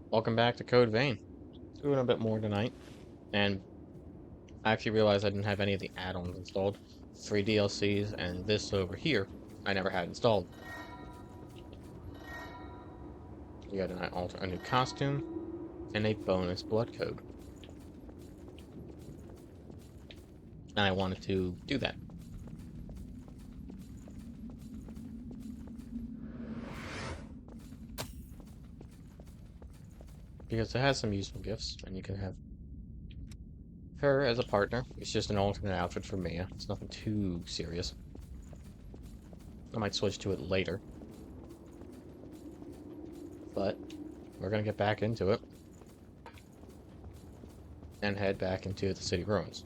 Welcome back to Code Vein. Doing a bit more tonight, and I actually realized I didn't have any of the add-ons installed. 3 DLCs, and this over here, I never had installed. You got a new costume, and a bonus blood code. And I wanted to do that. Because it has some useful gifts, and you can have her as a partner. It's just an alternate outfit for Mia. It's nothing too serious. I might switch to it later. But we're gonna get back into it. And head back into the city ruins.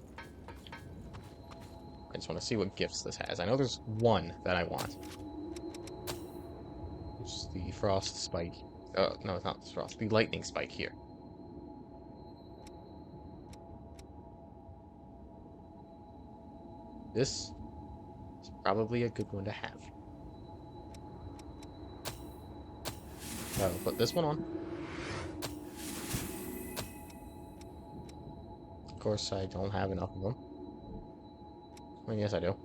I just want to see what gifts this has. I know there's one that I want. Which is the frost spike. Oh, no, it's not the frost. The lightning spike here. This is probably a good one to have. So I'll put this one on. Of course, I don't have enough of them. Well, yes, I do.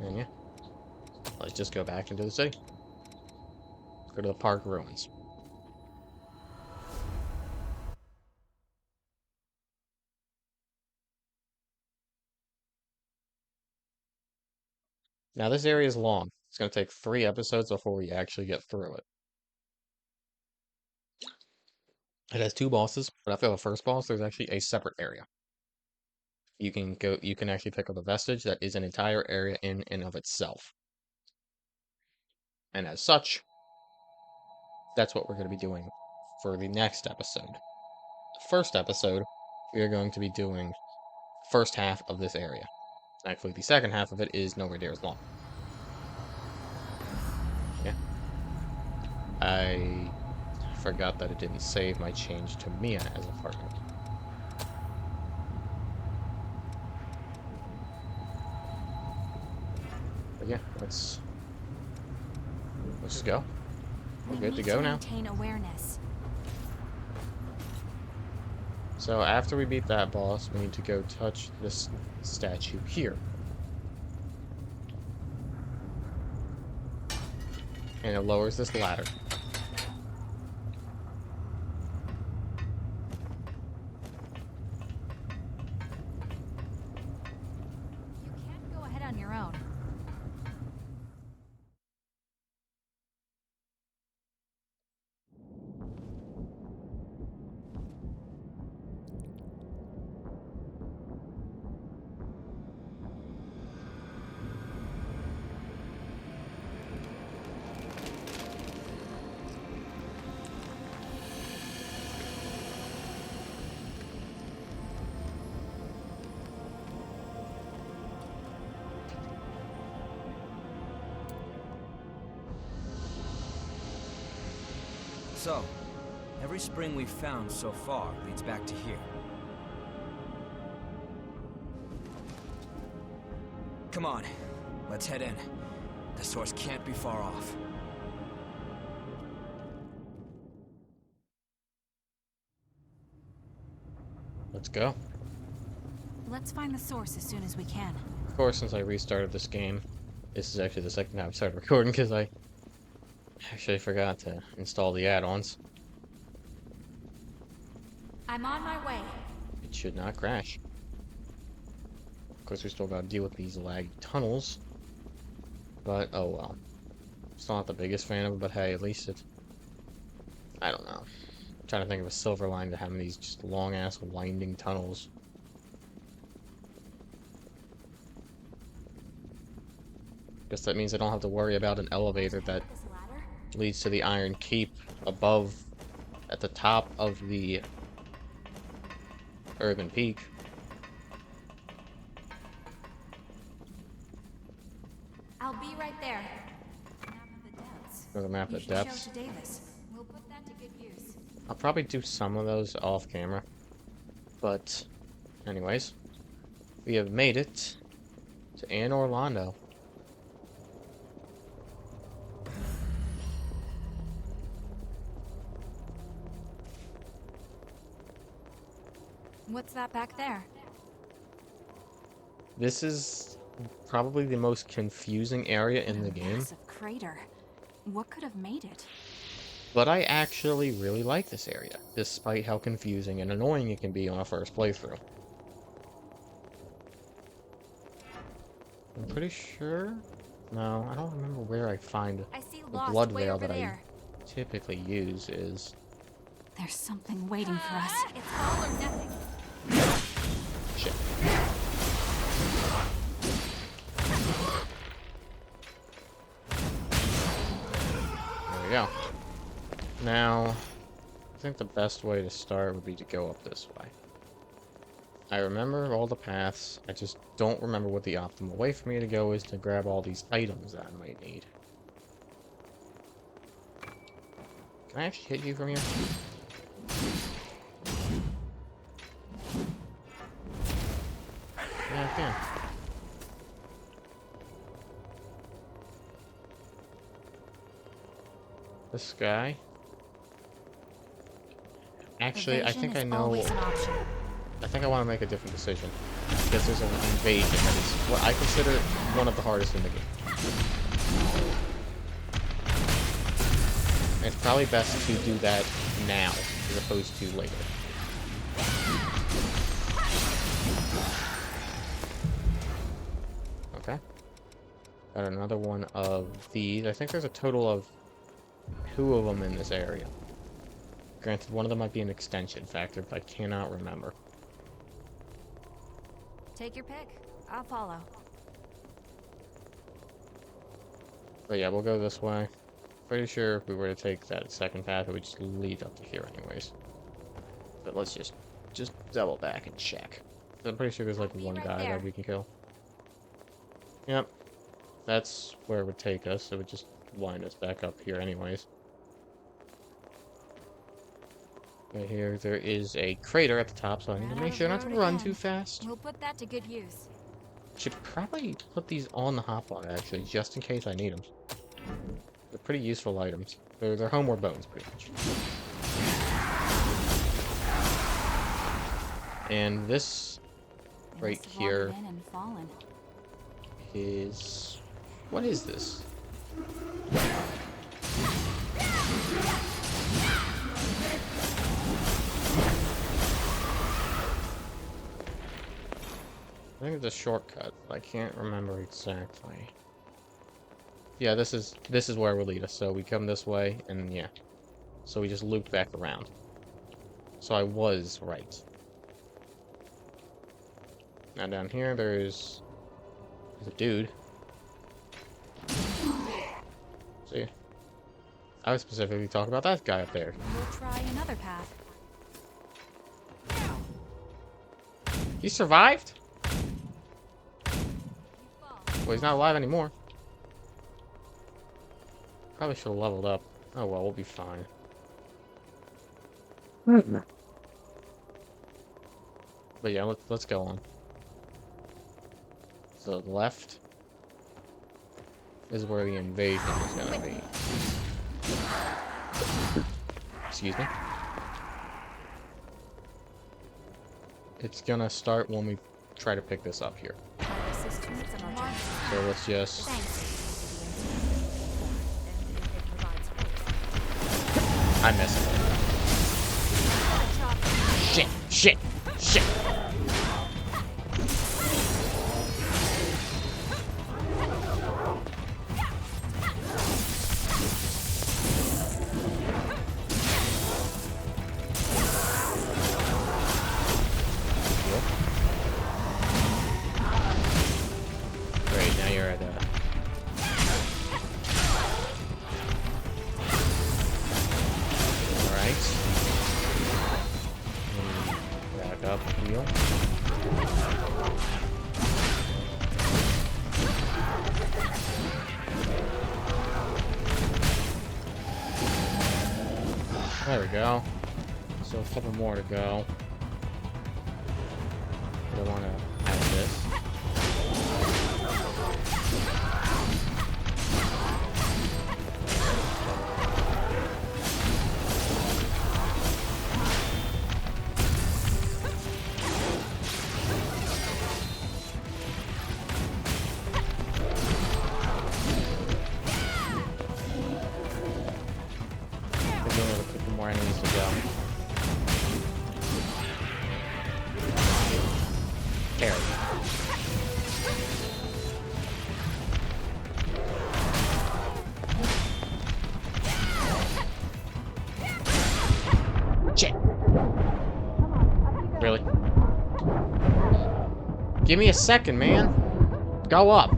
And yeah, let's just go back into the city. Go to the park ruins. Now, this area is long. It's going to take 3 episodes before we actually get through it. It has 2 bosses, but after the first boss, there's actually a separate area. You can actually pick up a vestige that is an entire area in and of itself. And as such, that's what we're going to be doing for the next episode. The first episode, we are going to be doing the first half of this area. Actually, the second half of it is nowhere near as long. Yeah. I forgot that it didn't save my change to Mia as a partner. But yeah, let's just go. We're good to go now. Maintain awareness. So after we beat that boss, we need to go touch this statue here. And it lowers this ladder. You can't go ahead on your own. So, every spring we've found so far leads back to here. Come on, let's head in. The source can't be far off. Let's go. Let's find the source as soon as we can. Of course, since I restarted this game, this is actually the second time I started recording because I actually forgot to install the add-ons. I'm on my way. It should not crash. Of course, we still gotta deal with these laggy tunnels. But, oh well. Still not the biggest fan of it, but hey, at least it's... I don't know. I'm trying to think of a silver line to having these just long-ass winding tunnels. Guess that means I don't have to worry about an elevator that leads to the Iron Keep above, at the top of the Urban Peak. I'll be right there. Map of the depths. There's a map You of should depths. show to Davis. We'll put that to good use. I'll probably do some of those off camera. But, anyways, we have made it to Anne Orlando. What's that back there? This is probably the most confusing area in the A game, massive crater. What could have made it? but I actually really like this area, despite how confusing and annoying it can be on a first playthrough. I'm pretty sure... No, I don't remember where I find I see the Lost blood way veil over that I there. typically use is... There's something waiting for us. It's all or nothing. Shit. There we go. Now, I think the best way to start would be to go up this way. I remember all the paths, I just don't remember what the optimal way for me to go is to grab all these items that I might need. Can I actually hit you from here? Yeah, I can. This guy. Actually, I Evasion think is I know. always an option. I think I want to make a different decision. Because there's an invasion that is what I consider one of the hardest in the game. And it's probably best to do that now, as opposed to later. Okay. Got another one of these. I think there's a total of 2 of them in this area. Granted, one of them might be an extension factor, but I cannot remember. Take your pick. I'll follow. But yeah, we'll go this way. Pretty sure if we were to take that second path, it would just lead up to here anyways. But let's just double back and check. I'm pretty sure there's like one right guy there. that we can kill. Yep. That's where it would take us. It would just wind us back up here anyways. Right here, there is a crater at the top, so I need to make sure not to run too fast. We'll put that to good use. Should probably put these on the hotbar, actually, just in case I need them. They're pretty useful items. They're homeward bones, pretty much. And this right Must have here wandered in and fallen. is... What is this? I think it's a shortcut, but I can't remember exactly. Yeah, this is where it would lead us. So we come this way, and yeah. So we just loop back around. So I was right. Now down here, there's a dude. See? I was specifically talking about that guy up there. We'll try another path. He survived? You fall. Well, he's not alive anymore. Probably should have leveled up. Oh well, we'll be fine. But yeah, let's go on. So the left is where the invasion is gonna be. Excuse me. It's gonna start when we try to pick this up here. Assistance of our So let's just... Thanks. I messed up. Shit! Shit! Shit! Great, now you're at Alright. Back up, heal. There we go. So a couple more to go. I want to add this. where it needs to go. Carry. Shit. Really? Give me a second, man. Go up.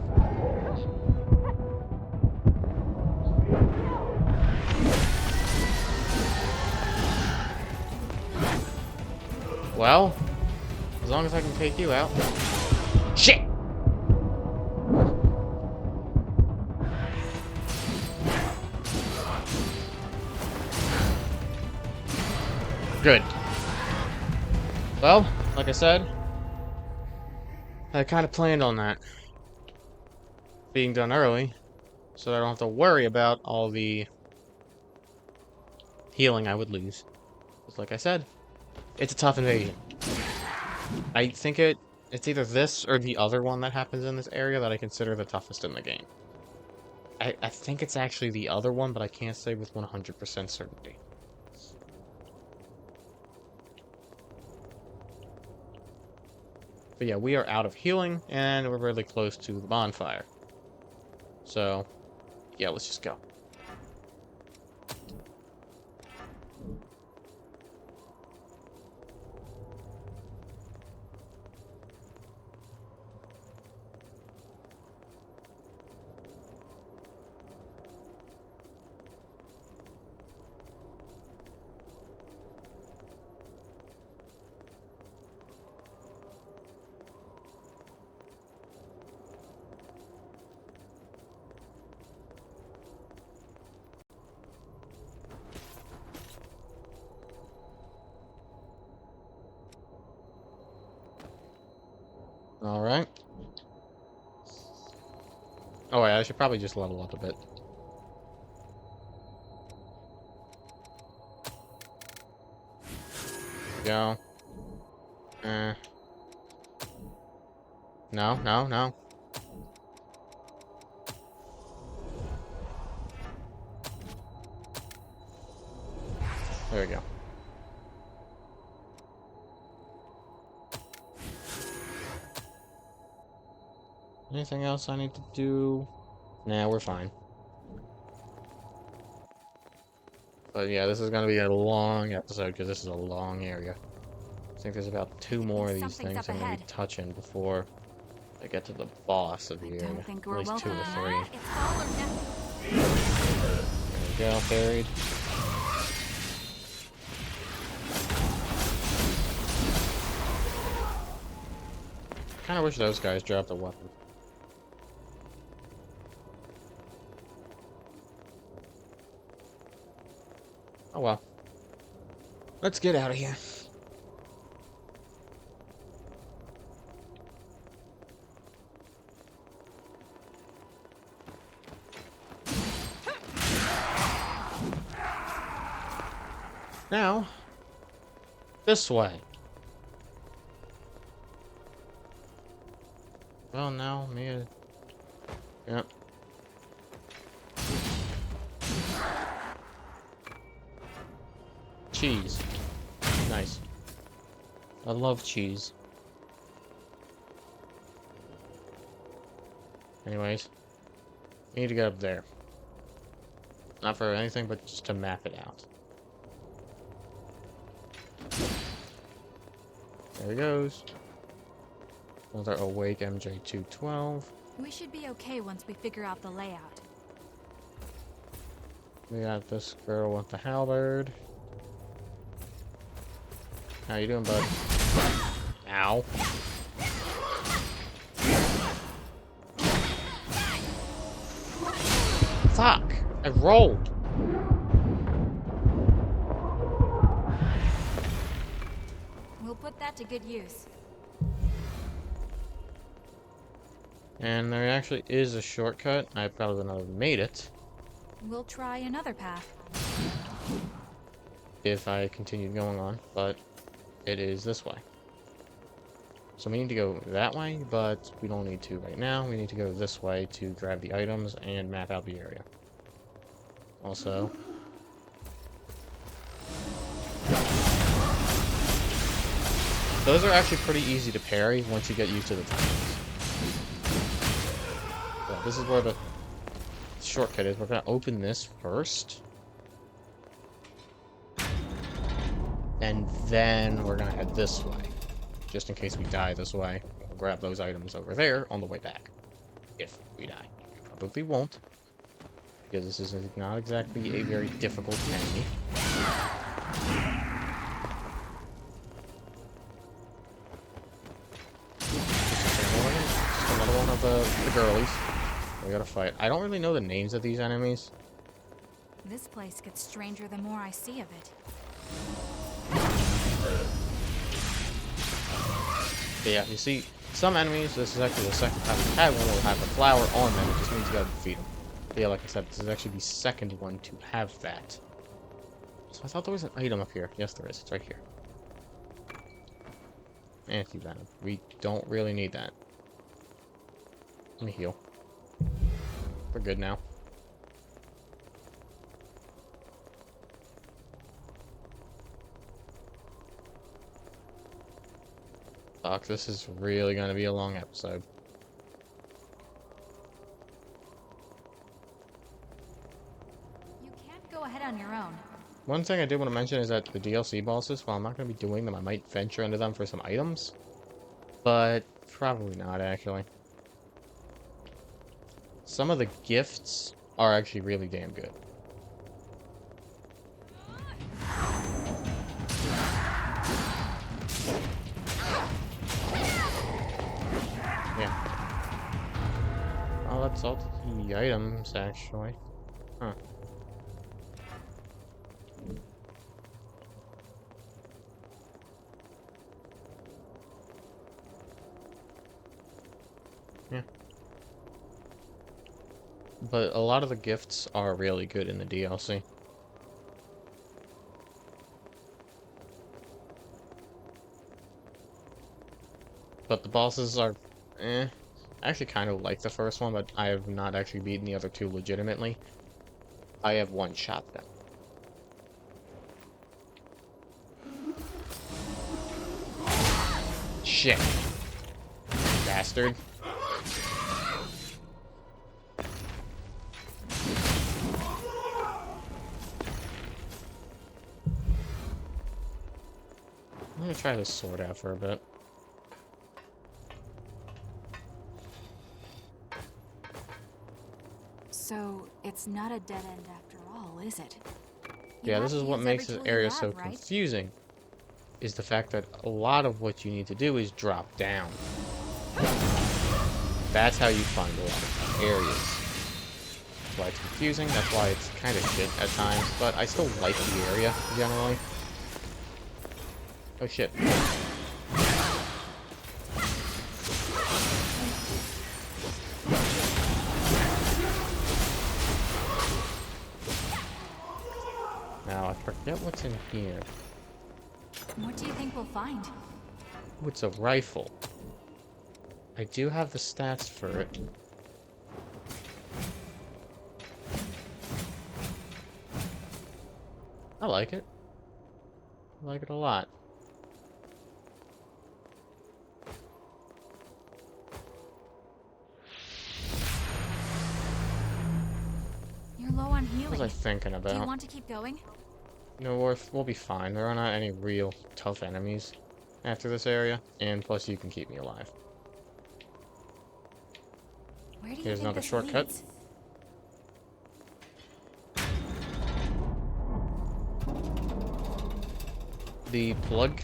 Well, as long as I can take you out. Shit! Good. Well, like I said, I kind of planned on that being done early, so that I don't have to worry about all the healing I would lose. Because like I said, it's a tough invasion. I think it's either this or the other one that happens in this area that I consider the toughest in the game. I think it's actually the other one, but I can't say with 100% certainty. But yeah, we are out of healing, and we're really close to the bonfire. So, yeah, let's just go. Alright. Oh wait, I should probably just level up a bit. Go. No, no, no. There we go. Anything else I need to do? Nah, we're fine. But yeah, this is gonna be a long episode because this is a long area. I think there's about 2 more of these things I'm gonna be touching before I get to the boss of the area. Don't think At we're least well 2 or 3. It's all or nothing. There we go, buried. Kinda wish those guys dropped a weapon. Oh well. Let's get out of here. Now, this way. Well, now, me. Yep. Cheese. Nice. I love cheese. Anyways, we need to get up there. Not for anything, but just to map it out. There he goes. Another awake MJ212. We should be okay once we figure out the layout. We got this girl with the halberd. How you doing, bud? Ow. Fuck! I rolled! We'll put that to good use. And there actually is a shortcut. I probably wouldn't have made it We'll try another path. if I continued going on, but it is this way. So we need to go that way, but we don't need to right now. We need to go this way to grab the items and map out the area. Also, Those are actually pretty easy to parry once you get used to the timings. So this is where the shortcut is. We're gonna open this first. And then we're gonna head this way. Just in case we die this way. We'll grab those items over there on the way back. If we die. We probably won't. Because this is not exactly a very difficult enemy. Just another one of the girlies. We gotta fight. I don't really know the names of these enemies. This place gets stranger the more I see of it. But yeah, you see, some enemies, this is actually the second time we've had one, will have a flower on them. It just means you gotta defeat them. But yeah, like I said, this is actually the second one to have that. So I thought there was an item up here. Yes, there is. It's right here. Anti-venom. We don't really need that. Let me heal. We're good now. Fuck, this is really gonna be a long episode. You can't go ahead on your own. One thing I did want to mention is that the DLC bosses, while I'm not going to be doing them, I might venture into them for some items. But probably not, actually. Some of the gifts are actually really damn good. Yeah. Oh, that's all the items, actually. Huh. Yeah. But a lot of the gifts are really good in the DLC. But the bosses are, I actually kind of like the first one, but I have not actually beaten the other two legitimately. I have one-shot them. Shit. Bastard. I'm gonna try this sword out for a bit. So, it's not a dead end after all, is it? Yeah, this is what makes this area so right? confusing, is the fact that a lot of what you need to do is drop down. That's how you find a lot of areas. That's why it's confusing, that's why it's kind of shit at times, but I still like the area, generally. Oh shit. Now, I forget what's in here. What do you think we'll find? Oh, it's a rifle. I do have the stats for it. I like it. I like it a lot. You're low on What healing. was I thinking Do you about? want to keep going? No, we'll be fine. There are not any real tough enemies after this area, and plus you can keep me alive. Where do you Here's think another this shortcut. leads? The plug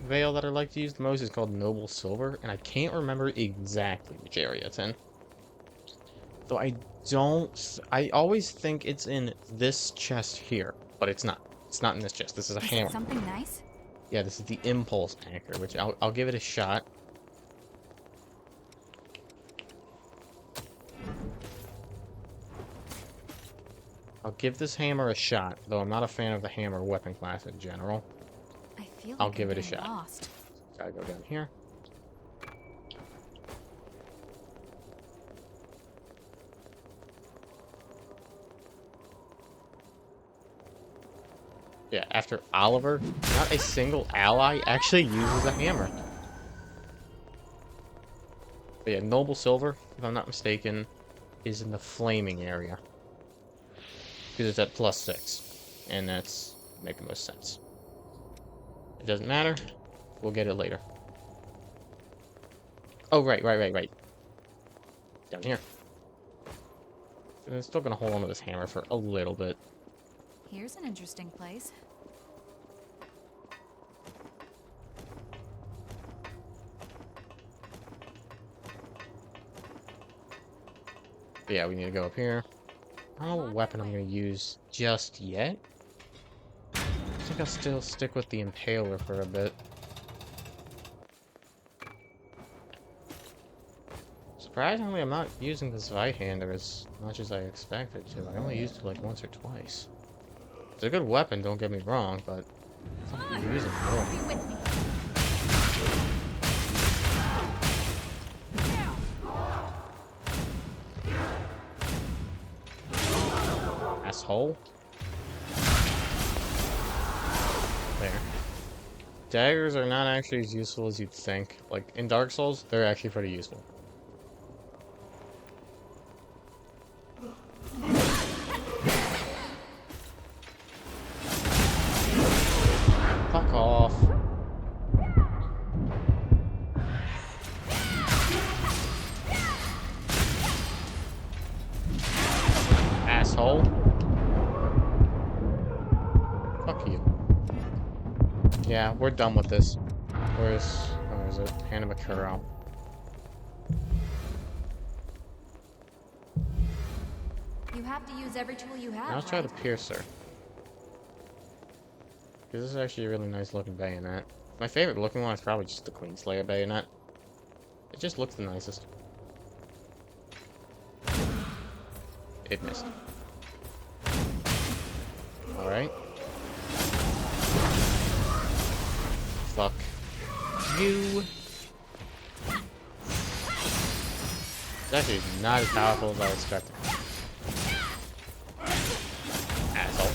veil that I like to use the most is called Noble Silver, and I can't remember exactly which area it's in. So I always think it's in this chest here, but it's not. It's not in this chest. This is a Is hammer. it something nice? Yeah, this is the impulse anchor, which I'll give it a shot. I'll give this hammer a shot, though I'm not a fan of the hammer weapon class in general. I feel like I'll I'm give it a getting shot. lost. Gotta go down here. Yeah, after Oliver, not a single ally actually uses a hammer. But yeah, Noble Silver, if I'm not mistaken, is in the flaming area. Because it's at +6. And that's make the most sense. It doesn't matter. We'll get it later. Oh, right. Down here. And I'm still gonna hold on to this hammer for a little bit. Here's an interesting place. But yeah, we need to go up here. I don't know what weapon I'm gonna use just yet. I think I'll still stick with the Impaler for a bit. Surprisingly, I'm not using this right-hander as much as I expected to. I only used it like once or twice. It's a good weapon, don't get me wrong, but I can use it more. Be with me. Asshole. There. Daggers are not actually as useful as you'd think. Like, in Dark Souls, they're actually pretty useful. Fuck off. Asshole. Fuck you. Yeah, we're done with this. Where is it? Hanamacuro. You have to use every tool you have. Now let's try right? the Piercer. Because this is actually a really nice looking bayonet. My favorite looking one is probably just the Queenslayer bayonet. It just looks the nicest. It missed. Alright. Fuck you. It's actually not as powerful as I expected. Asshole.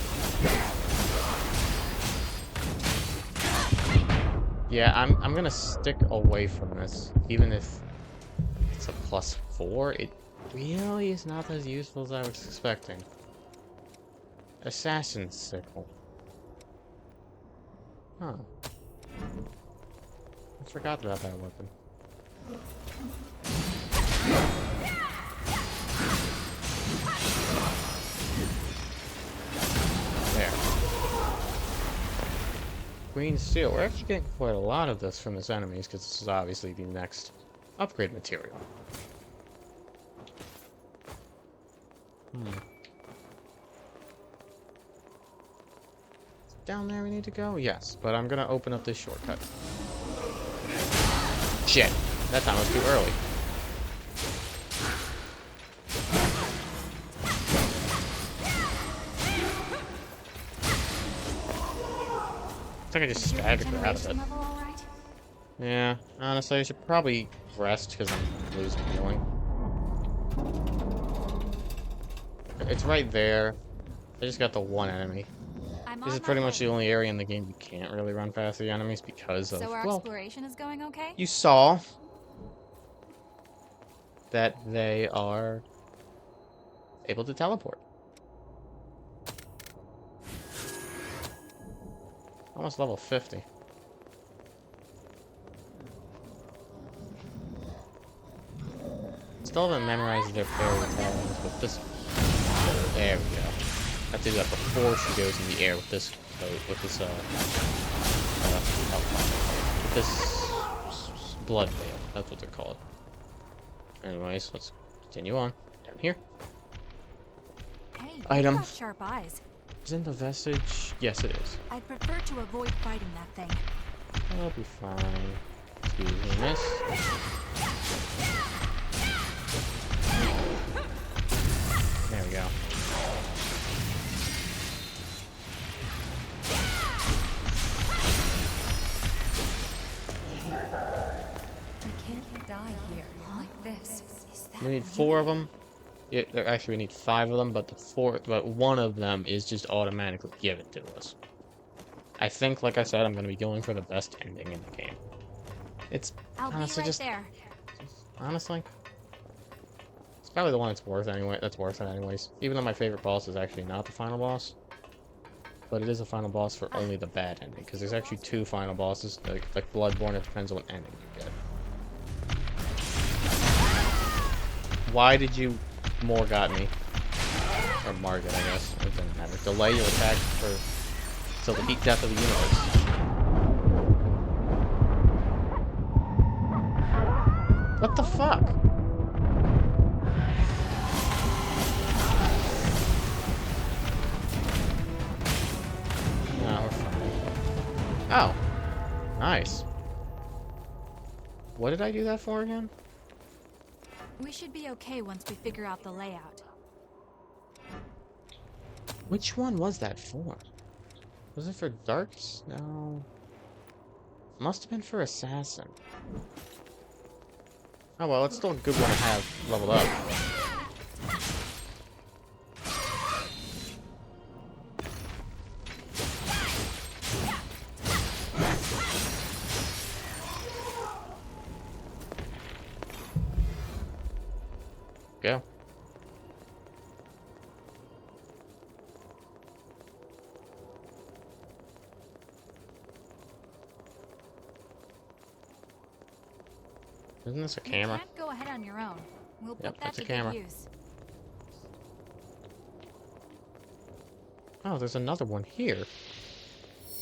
Yeah, I'm gonna stick away from this. Even if it's a +4, it really is not as useful as I was expecting. Assassin's Sickle. Huh. I forgot about that weapon. There. Green Steel. We're actually getting quite a lot of this from his enemies, because this is obviously the next upgrade material. Down there we need to go? Yes, but I'm gonna open up this shortcut. Shit. That time was too early. I think I just stabbed her out of it. Level all right? Yeah, honestly, I should probably rest because I'm losing healing. It's right there. I just got the one enemy. This is pretty much the only area in the game you can't really run past the enemies because of, So our well, exploration is going okay? you saw that they are able to teleport. Almost level 50. Still haven't memorized their fairy tales, but this... There we go. I have to do that before she goes in the air with this blood veil. That's what they're called. Anyways, let's continue on. Down here. Hey, Item. you've got sharp eyes. Isn't the vestige? Yes, it is. I'd prefer to avoid fighting that thing. That'll be fine. Excuse me, miss. There we go. We can't die here like this. Is that We need 4 of them. Yeah, actually, we need 5 of them, but one of them is just automatically given to us. I think, like I said, I'm gonna be going for the best ending in the game. It's I'll be honestly right just there. honestly, it's probably the one that's worth anyway. That's worth it anyways. Even though my favorite boss is actually not the final boss, but it is a final boss for only the bad ending. Because there's actually two final bosses. Like Bloodborne, it depends on what ending you get. Why did you more got me? Or Margaret, I guess. It doesn't matter. Delay your attack for till the heat death of the universe. What the fuck? No, we're fine. Oh, nice. What did I do that for again? We should be okay once we figure out the layout. Which one was that for? Was it for Darks? No. Must have been for Assassin. Oh well, it's still a good one to have leveled up. Go. Isn't this a camera? You can't go ahead on your own. We'll put Yep, that that's a to camera. good use. Oh, there's another one here.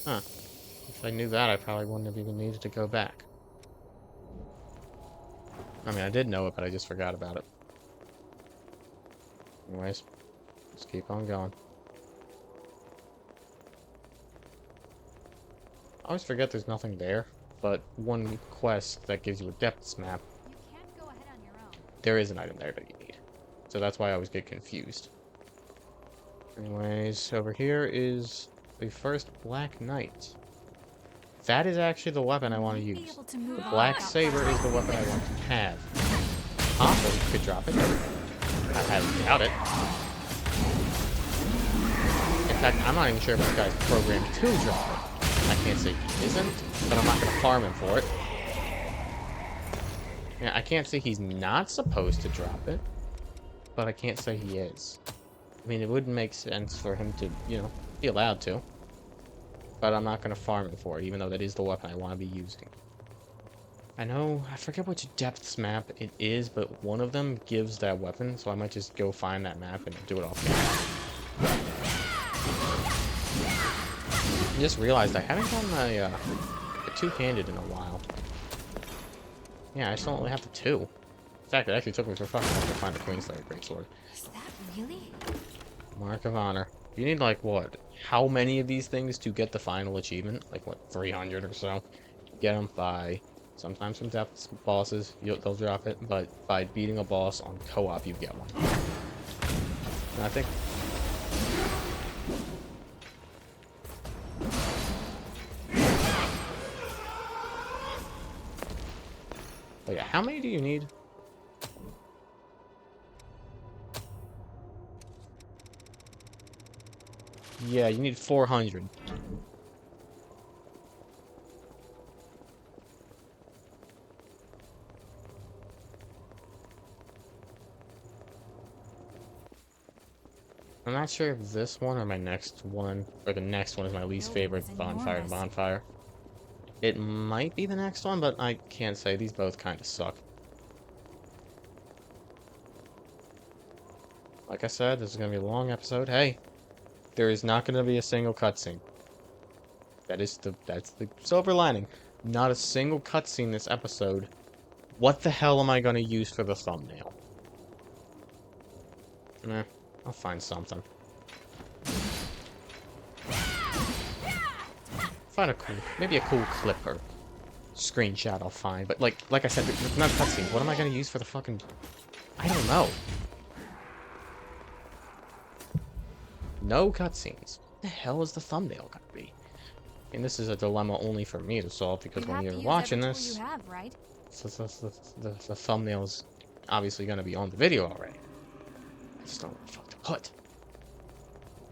Huh. If I knew that, I probably wouldn't have even needed to go back. I mean, I did know it, but I just forgot about it. Anyways, let's keep on going. I always forget there's nothing there, but one quest that gives you a depths map, You can't go ahead on your own. there is an item there that you need. So that's why I always get confused. Anyways, over here is the first Black Knight. That is actually the weapon I want to Might be use. able to move The on Black without Saber fighting. is the weapon I want to have. Possibly could drop it. I highly doubt it. In fact, I'm not even sure if this guy's programmed to drop it. I can't say he isn't, but I'm not going to farm him for it. Yeah, I can't say he's not supposed to drop it, but I can't say he is. I mean, it wouldn't make sense for him to, you know, be allowed to. But I'm not going to farm him for it, even though that is the weapon I want to be using. I know, I forget which depths map it is, but one of them gives that weapon, so I might just go find that map and do it off camera. I just realized I haven't done a two-handed in a while. Yeah, I still only have the two. In fact, it actually took me for fucking long to find the Queenslayer Greatsword. Is that really? Mark of Honor. You need, like, what? How many of these things to get the final achievement? Like, what, 300 or so? Get them by, sometimes some depths bosses, they'll drop it, but by beating a boss on co-op, you get one. And I think... Oh yeah, how many do you need? Yeah, you need 400. I'm not sure if this one or my next one, or the next one is my least favorite, Bonfire to Bonfire. It might be the next one, but I can't say. These both kind of suck. Like I said, this is going to be a long episode. Hey, there is not going to be a single cutscene. That's the silver lining. Not a single cutscene this episode. What the hell am I going to use for the thumbnail? Nah, I'll find something. Find a cool, maybe a cool clip or screenshot I'll find. But like I said, it's not a cutscene. What am I going to use for the fucking... I don't know. No cutscenes. What the hell is the thumbnail gonna be? And this is a dilemma only for me to solve, because when you're watching this, You have, right? the thumbnail's obviously gonna be on the video already. I just don't know what the fuck to put.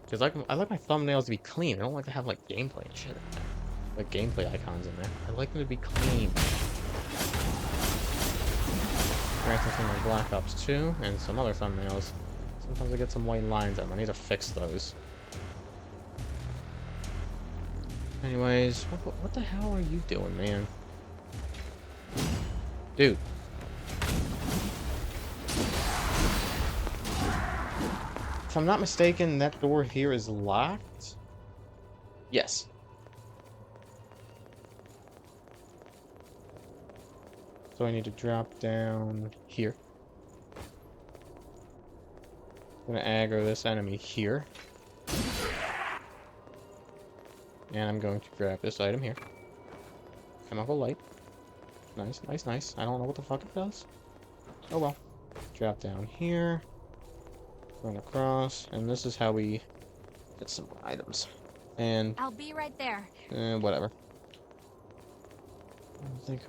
Because I like my thumbnails to be clean. I don't like to have like gameplay and shit. Like gameplay icons in there. I like them to be clean. Granted, some like Black Ops 2 and some other thumbnails. Sometimes I get some white lines on them. I need to fix those. Anyways, what the hell are you doing, man? Dude. If I'm not mistaken, that door here is locked? Yes. So I need to drop down here. I'm gonna aggro this enemy here. And I'm going to grab this item here. Chemical light. Nice, nice, nice. I don't know what the fuck it does. Oh well. Drop down here. Run across. And this is how we get some items. And I'll be right there. whatever.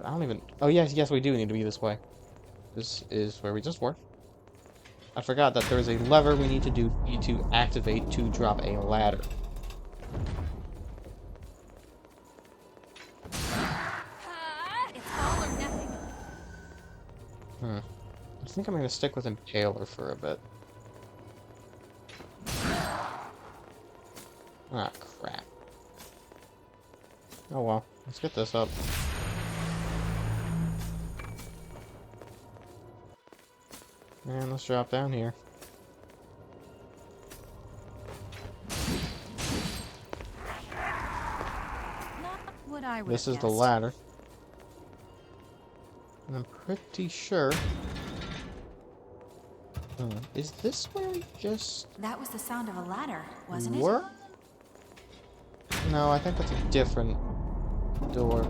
I don't even... Oh, yes, we do need to be this way. This is where we just were. I forgot that there's a lever we need to activate to drop a ladder. It's all or nothing. I think I'm gonna stick with Impaler for a bit. Ah, crap. Oh well, let's get this up. And let's drop down here. Not what I would This is have the guessed. ladder. And I'm pretty sure... is this where we just... That was the sound of a ladder, wasn't it? were? No, I think that's a different door.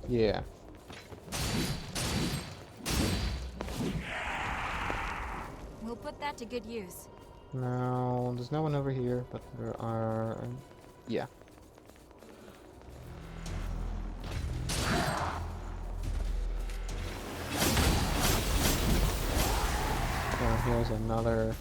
Yeah. We'll put that to good use. No, there's no one over here, but there are... yeah. So here's another...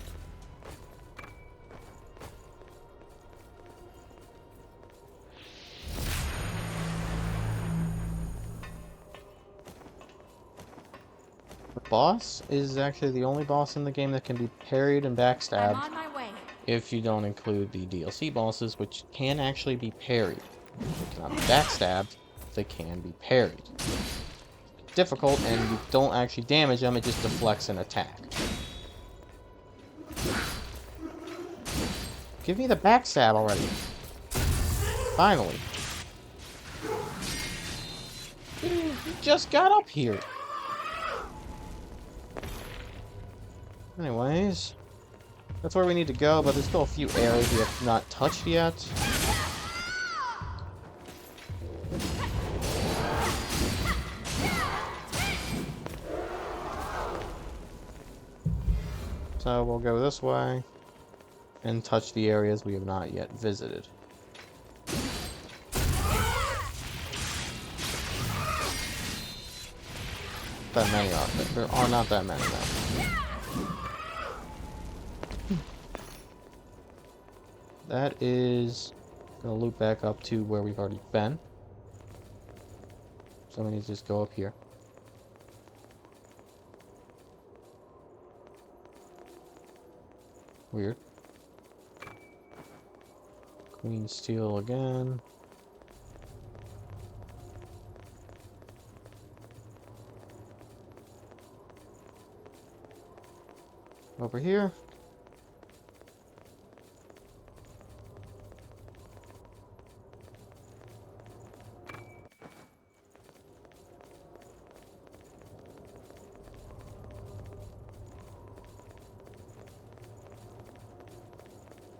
The boss is actually the only boss in the game that can be parried and I'm backstabbed. on my way. If you don't include the DLC bosses, which can actually be parried. They cannot be backstabbed, they can be parried. Difficult, and you don't actually damage them, it just deflects an attack. Give me the backstab already. Finally. You just got up here. Anyways. That's where we need to go, but there's still a few areas we have not touched yet. So we'll go this way and touch the areas we have not yet visited. That many are there? There are not that many though. That is gonna loop back up to where we've already been. So we need to just go up here. Weird. Queen Steel again. Over here.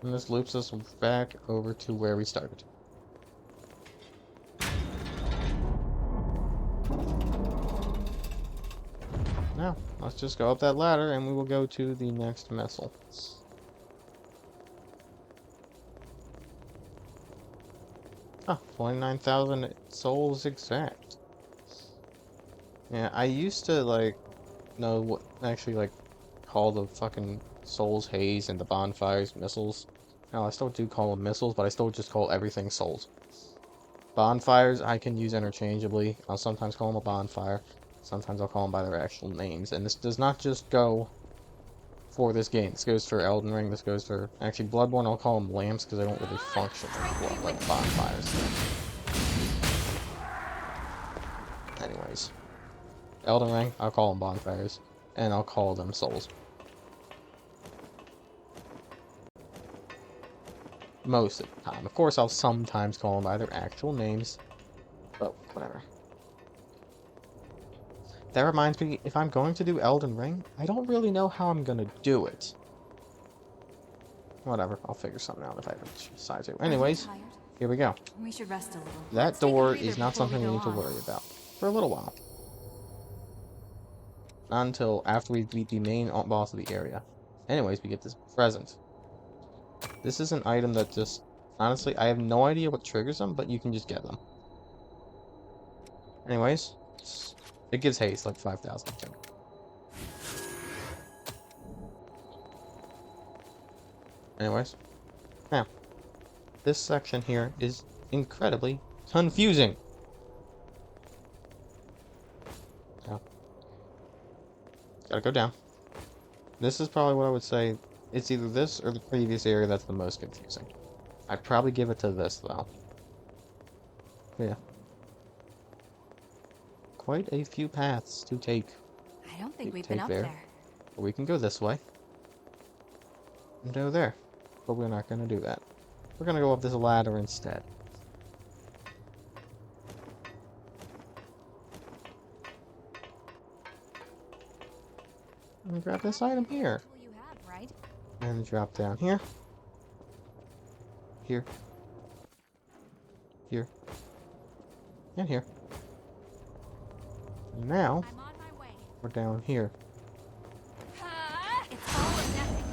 And this loops us back over to where we started. Now, let's just go up that ladder and we will go to the next missile. Oh, 29,000 souls exact. Yeah, I used to, like, know what, actually, like, call the fucking souls haze and the bonfires missiles. No, I still do call them missiles, but I still just call everything souls. Bonfires I can use interchangeably. I'll sometimes call them a bonfire. Sometimes I'll call them by their actual names. And this does not just go for this game. This goes for Elden Ring. This goes for... Actually, Bloodborne, I'll call them lamps because they don't really function like bonfires. Anyways. Elden Ring, I'll call them bonfires. And I'll call them souls. Most of the time. Of course, I'll sometimes call them by their actual names. But, whatever. That reminds me, if I'm going to do Elden Ring, I don't really know how I'm gonna do it. Whatever, I'll figure something out if I ever decide to. Anyways, here we go. We should rest a little. That door is not something we need to worry about. For a little while. Not until after we beat the main boss of the area. Anyways, we get this present. This is an item that just... Honestly, I have no idea what triggers them, but you can just get them. Anyways, it gives haste, like 5,000. Anyways, now, this section here is incredibly confusing. Now, gotta go down. This is probably what I would say. It's either this or the previous area that's the most confusing. I'd probably give it to this, though. Yeah. Quite a few paths to take. I don't think we've been up there. We can go this way. And go there. But we're not going to do that. We're going to go up this ladder instead. And grab this item here. You have, right? And drop down here. Here. Here. And here. And now, I'm on my way. we're down here. It's all or nothing.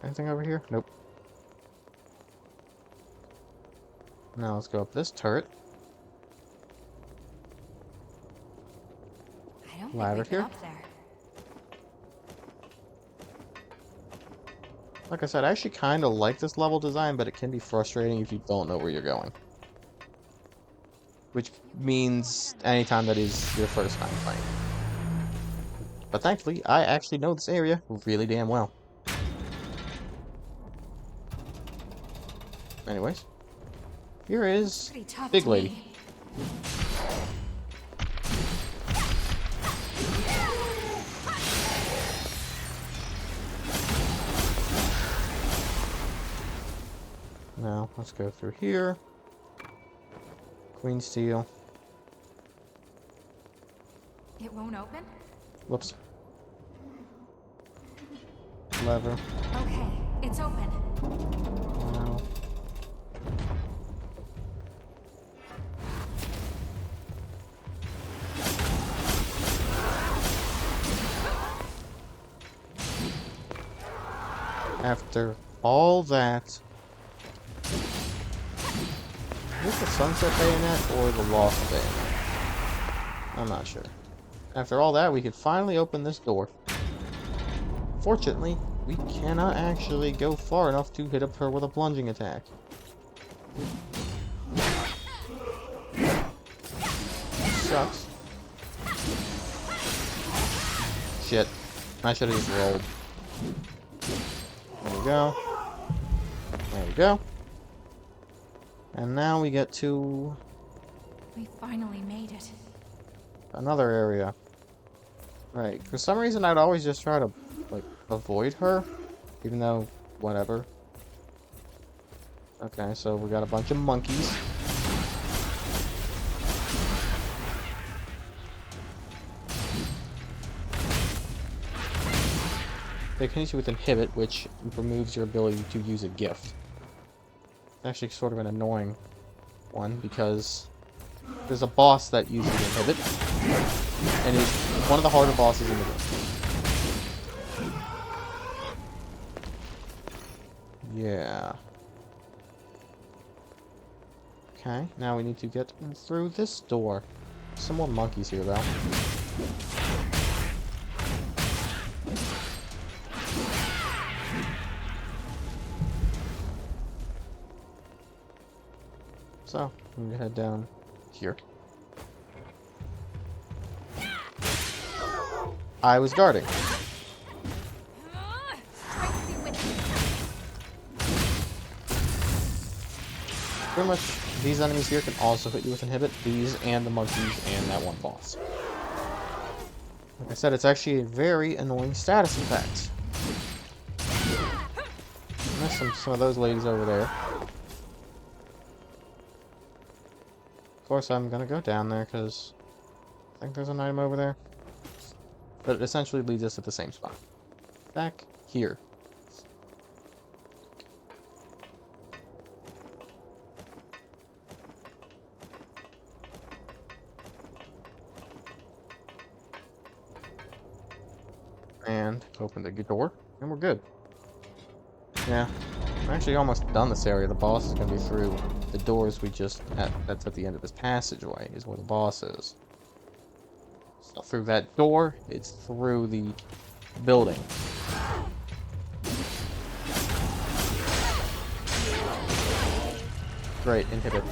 Anything over here? Nope. Now let's go up this turret. I don't Ladder think we've been here. up there. Like I said, I actually kind of like this level design, but it can be frustrating if you don't know where you're going. Which means anytime that is your first time playing. But thankfully, I actually know this area really damn well. Anyways, here is Pretty tough Big to Lady. me. Now, let's go through here. Queen Steel. It won't open? Whoops. Lever. Okay, it's open. Now. After all that, is it the Sunset Bayonet or the Lost Bayonet? I'm not sure. After all that, we could finally open this door. Fortunately, we cannot actually go far enough to hit up her with a plunging attack. Sucks. Shit. I should have just rolled. There we go. There we go. And now we get to We finally made it. another area. Right. For some reason, I'd always just try to, like, avoid her. Even though, whatever. Okay, so we got a bunch of monkeys. They can hit you with Inhibit, which removes your ability to use a gift. Actually sort of an annoying one, because there's a boss that uses Inhibit, and is one of the harder bosses in the game. Yeah. Okay, now we need to get through this door. Some more monkeys here, though. So, I'm gonna head down here. I was guarding. Pretty much, these enemies here can also hit you with inhibit. These and the monkeys and that one boss. Like I said, it's actually a very annoying status effect. There's some of those ladies over there. Of course, I'm gonna go down there because I think there's an item over there. But it essentially leads us to the same spot. Back here. And open the door, and we're good. Yeah, I'm actually almost done this area. The boss is going to be through the doors we just... that's at the end of this passageway, is where the boss is. So through that door, it's through the building. Great, inhibit.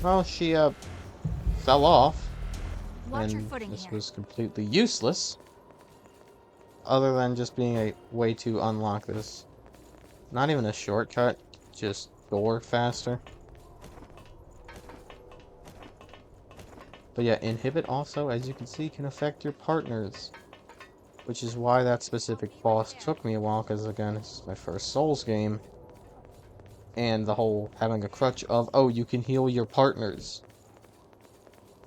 Well, she, fell off. Watch your And footing this here. was completely useless. Other than just being a way to unlock this. Not even a shortcut, just door faster. But yeah, inhibit also, as you can see, can affect your partners. Which is why that specific boss took me a while, because again, it's my first Souls game. And the whole having a crutch of, oh, you can heal your partners,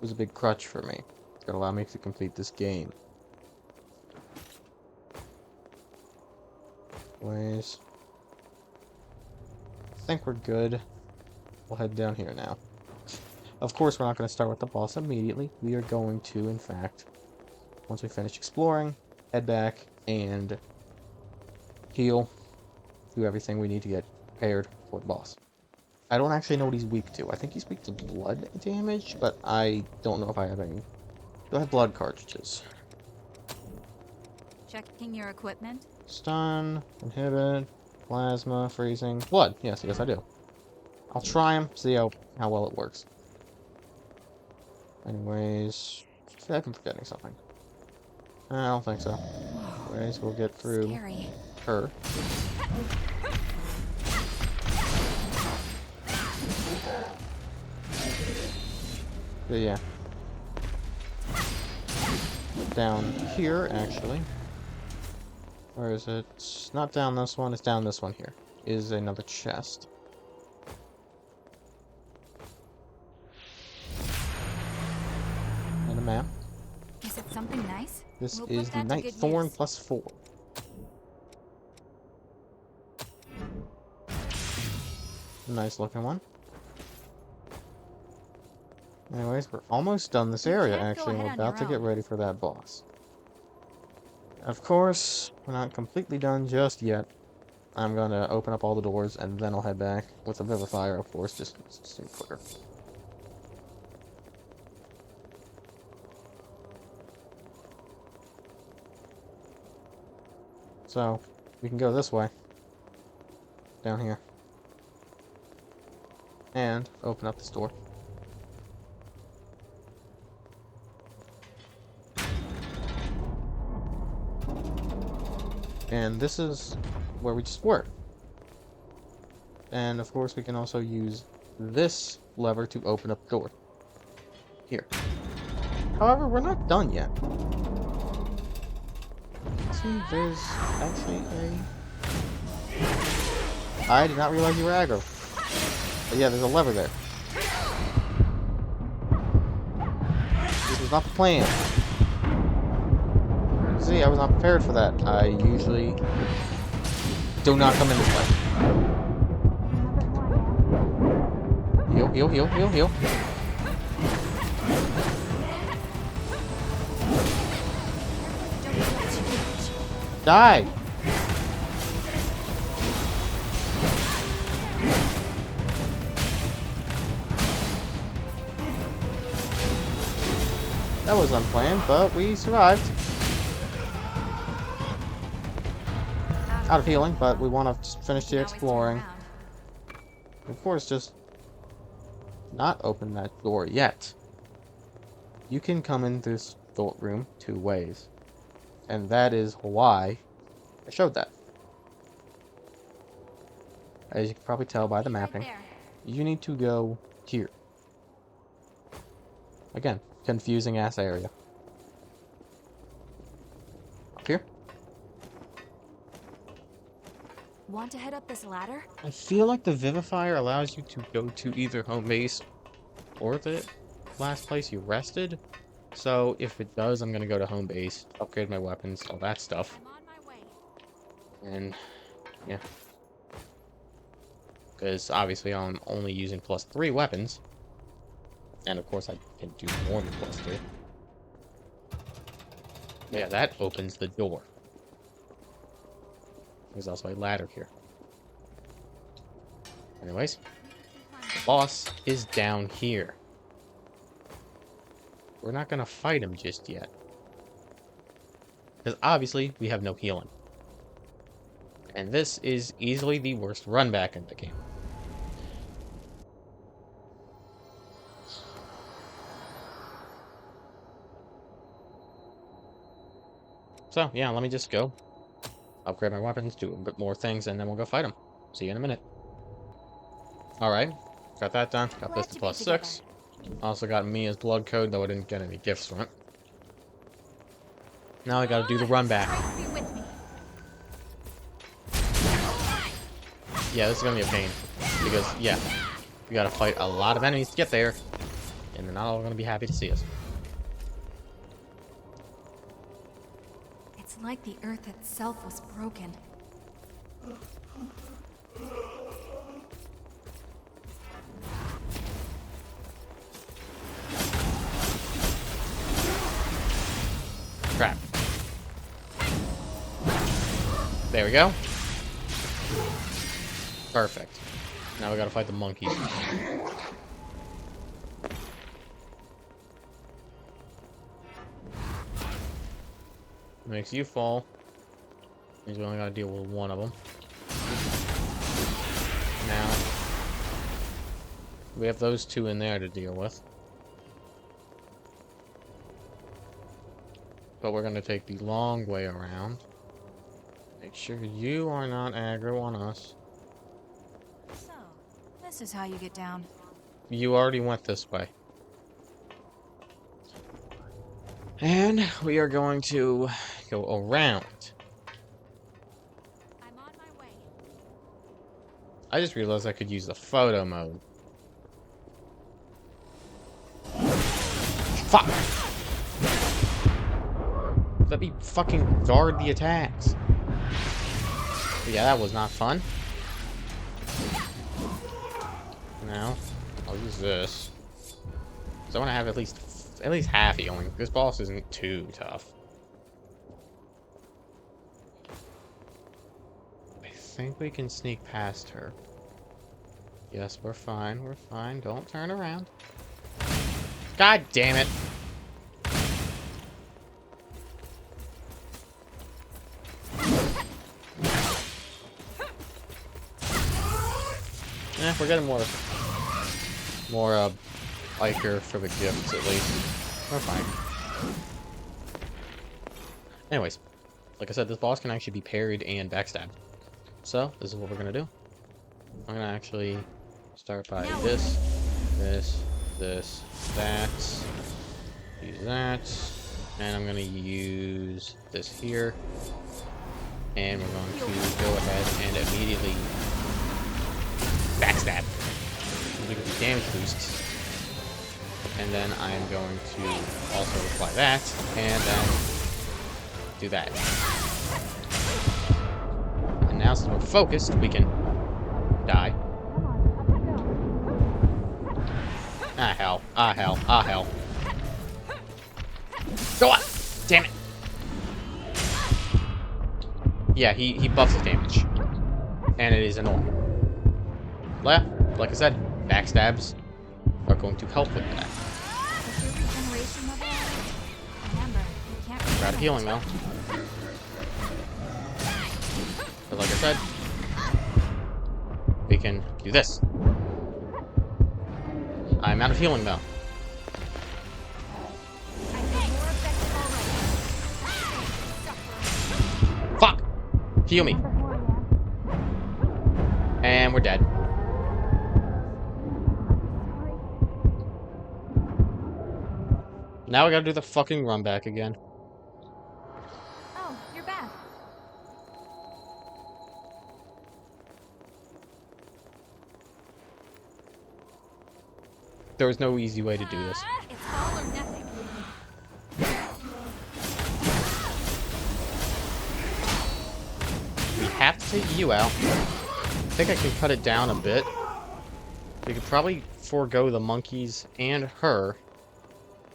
was a big crutch for me. It's gonna allow me to complete this game. Anyways, I think we're good. We'll head down here now. Of course, we're not going to start with the boss immediately. We are going to, in fact, once we finish exploring, head back and heal, do everything we need to get prepared for the boss. I don't actually know what he's weak to. I think he's weak to blood damage, but I don't know if I have any. Do I have blood cartridges? Checking your equipment. Stun, inhibit, plasma, freezing, blood. Yes, I do. I'll try them, see how well it works. Anyways, I feel like I'm forgetting something. I don't think so. Anyways, we'll get through Scary. her. But yeah. Down here, actually. Where is it? It's not down this one, it's down this one here. Is another chest. And a map. Is it something nice? This We'll is put that to Night good Thorn use. plus 4. Nice looking one. Anyways, we're almost done this You area, can't go actually, and we're ahead on about to your get own. ready for that boss. Of course, we're not completely done just yet. I'm gonna open up all the doors, and then I'll head back with a Vivifire, of course, just to be quicker. So, we can go this way. Down here. And open up this door. And this is where we just were. And of course we can also use this lever to open up the door. Here. However, we're not done yet. See, there's actually a... I did not realize you were aggro. But yeah, there's a lever there. This was not the plan. See, I was not prepared for that. I usually do not come in this way. Heal, heal, heal, heal, heal. Die! That was unplanned, but we survived. Out of healing, but we want to finish the exploring. Of course, just not open that door yet. You can come in this room 2 ways. And that is why I showed that. As you can probably tell by the mapping, you need to go here. Again, confusing ass area. Up here. Want to head up this ladder? I feel like the Vivifier allows you to go to either home base or the last place you rested. So if it does, I'm gonna go to home base, upgrade my weapons, all that stuff. I'm on my way. And yeah. Because obviously I'm only using +3 weapons. And of course I can do more than +3. Yeah, that opens the door. There's also a ladder here. Anyways, the boss is down here. We're not gonna fight him just yet. Because obviously we have no healing. And this is easily the worst run back in the game. So, yeah, let me just go. Upgrade my weapons, do a bit more things, and then we'll go fight him. See you in a minute. Alright, got that done. Got this to +6. Also got Mia's blood code, though I didn't get any gifts from it. Now I gotta do the run back. Yeah, this is gonna be a pain. Because, yeah, we gotta fight a lot of enemies to get there. And they're not all gonna be happy to see us. It's like the earth itself was broken. Crap. There we go. Perfect. Now we gotta fight the monkeys. Makes you fall. Means we only gotta deal with one of them. Now, we have those 2 in there to deal with. But we're gonna take the long way around. Make sure you are not aggro on us. So, this is how you get down. You already went this way. And we are going to go around. I'm on my way. I just realized I could use the photo mode. Fuck! Let me fucking guard the attacks. But yeah, that was not fun. Now, I'll use this. So I want to have at least half healing. This boss isn't too tough. I think we can sneak past her. Yes, we're fine. We're fine. Don't turn around. God damn it. Yeah, we're getting more biker for the gifts at least. We're fine. Anyways, like I said, this boss can actually be parried and backstabbed. So, this is what we're gonna do. I'm gonna actually start by this, that, use that, and I'm gonna use this here, and we're going to go ahead and immediately backstab. We get the damage boosts. And then I am going to also apply that, and then do that. And now since we're focused, we can die. Ah hell, ah hell, ah hell. Go on! Damn it! Yeah, he buffs the damage. And it is annoying. Like I said, backstabs are going to help with that. We're out of healing though. But like I said, we can do this. I'm out of healing though. Fuck! Heal me. And we're dead. Now we gotta do the fucking run back again. Oh, you're back. There was no easy way to do this. It's all or nothing. We have to take you out. I think I can cut it down a bit. We could probably forego the monkeys and her,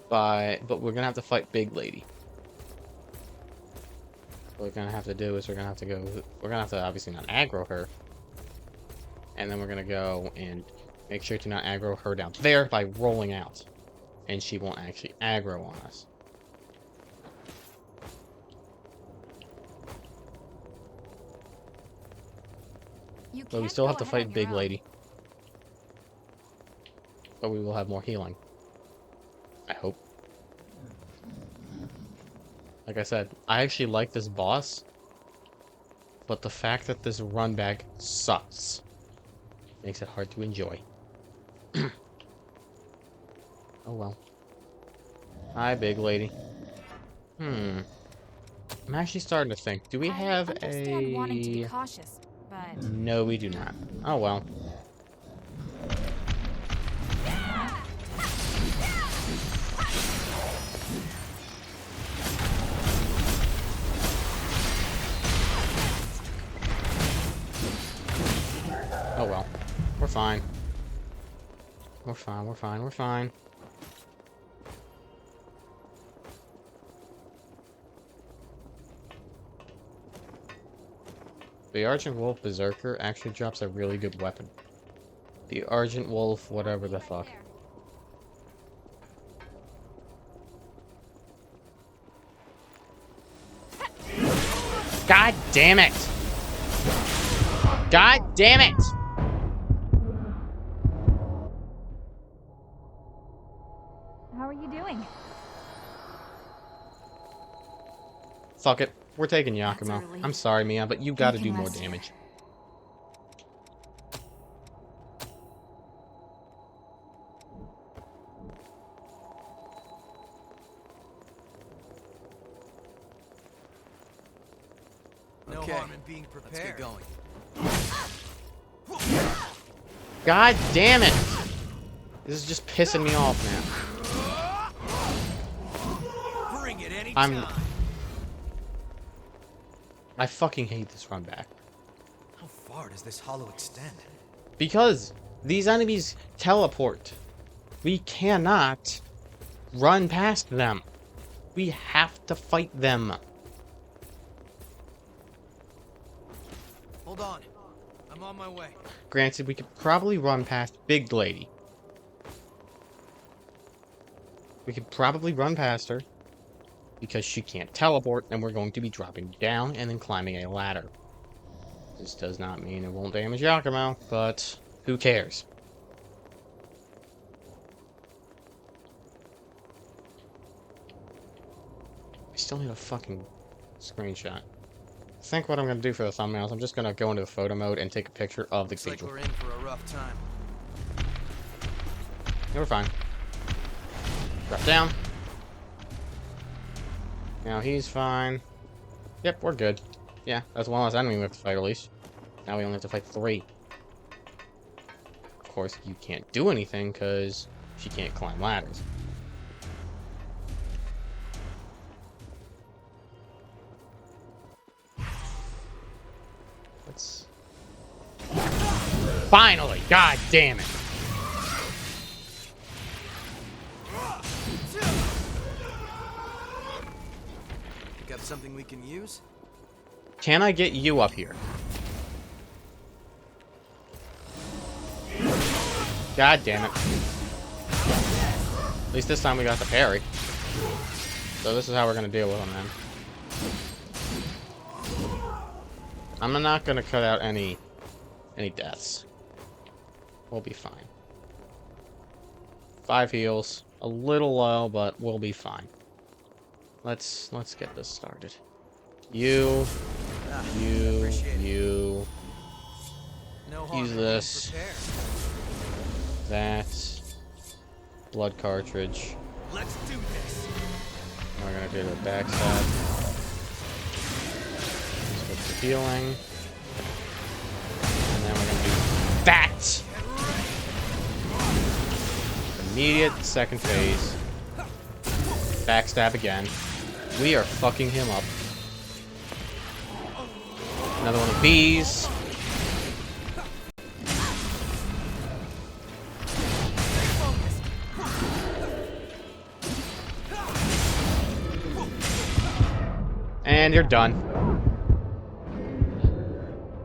but we're gonna have to fight Big Lady. What we're gonna have to do is we're gonna have to obviously not aggro her, and then we're gonna go and make sure to not aggro her down there by rolling out, and she won't actually aggro on us. But we still have to fight Big Lady. But we will have more healing. I hope. Like I said, I actually like this boss. But the fact that this run back sucks makes it hard to enjoy. Oh well. Hi, Big Lady. I'm actually starting to think. Do we have understand wanting to be cautious, but No, we do not. Oh well. Oh well. We're fine. We're fine, we're fine, we're fine. The Argent Wolf Berserker actually drops a really good weapon. The Argent Wolf, whatever the fuck. God damn it! God damn it! how are you doing? Fuck it. We're taking Yakumo. early. I'm sorry, Mia, but you gotta do can more rest here. damage. No harm in being prepared. Let's get going. God damn it! This is just pissing me off now. Bring it anytime. I fucking hate this run back. How far does this hollow extend? Because these enemies teleport. We cannot run past them. We have to fight them. Hold on. I'm on my way. Granted, we could probably run past Big Lady. We could probably run past her. Because she can't teleport, and we're going to be dropping down and then climbing a ladder. This does not mean it won't damage Yakumo, but who cares? I still need a fucking screenshot. I think what I'm going to do for the thumbnails, I'm just going to go into the photo mode and take a picture of the Looks like cathedral. we're in for a rough time. Yeah, we're fine. Drop down. Now he's fine. Yep, we're good. Yeah, that's one less enemy we have to fight at least. Now we only have to fight 3. Of course, you can't do anything because she can't climb ladders. Let's... Finally! God damn it! Got something we can use? Can I get you up here? God damn it. At least this time we got the parry. So this is how we're gonna deal with them, then. I'm not gonna cut out any deaths. We'll be fine. 5 heals. A little low, but we'll be fine. Let's get this started. You. No harm Use in this. being prepared. That. Blood cartridge. Let's do this. We're gonna do the backstab. Switch to healing. And then we're gonna do that! Immediate second phase. Backstab again. We are fucking him up. Another one of these. And you're done.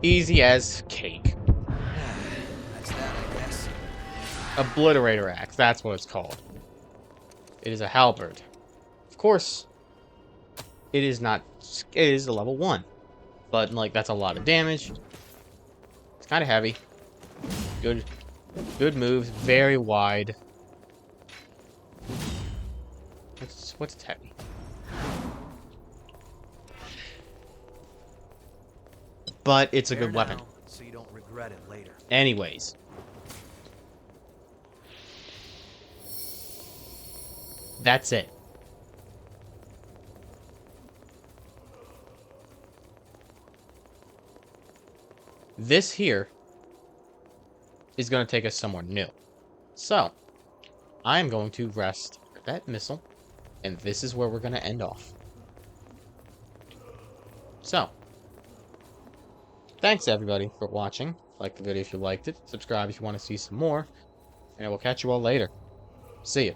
Easy as cake. That's that, I guess. Obliterator axe, that's what it's called. It is a halberd. Of course, it is not. It is a level 1. But, like, that's a lot of damage. It's kind of heavy. Good moves. Very wide. What's heavy? But it's a good weapon. Now, so you don't regret it later. Anyways. That's it. This here is going to take us somewhere new. So, I am going to rest that missile, and this is where we're going to end off. So, thanks everybody for watching. Like the video if you liked it. Subscribe if you want to see some more. And I will catch you all later. See ya.